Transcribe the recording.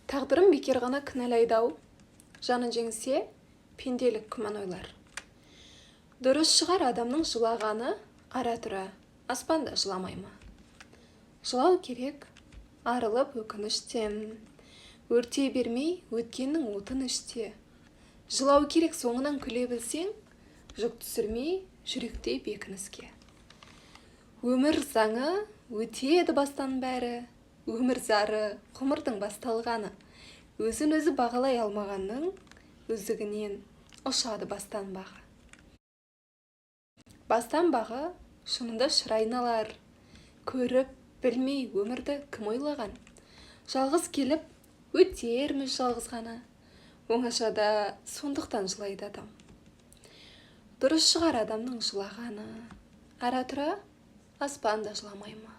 Тағдырым бекер ғана кінәлайды-ау, жанын жеңсе, пенделік күмән ойлар. Дұрыс шығар адамның жылағаны, ара-тұра аспанда жыламай ма? Жылау керек, арылып өкініштен, өртей бермей өткеннің отын іште. Жылау керек соңынан күле білсең, жүк түсірмей жүректей бекініске. Өмір заңы өтеді бастан бәрі, өмір зары ғұмырдың басталғаны. Өзін өзі бағалай алмағанның өздігінен ұшады бастан бағы. Бастан бағы шынында шыр айналар, көріп білмей өмірді кім ойлаған. Жалғыз келіп өтерміз жалғыз ғана, оңашада сондықтан жылайды адам. Дұрыс шығар адамның жылағаны, ара-тұра аспанда жыламай ма?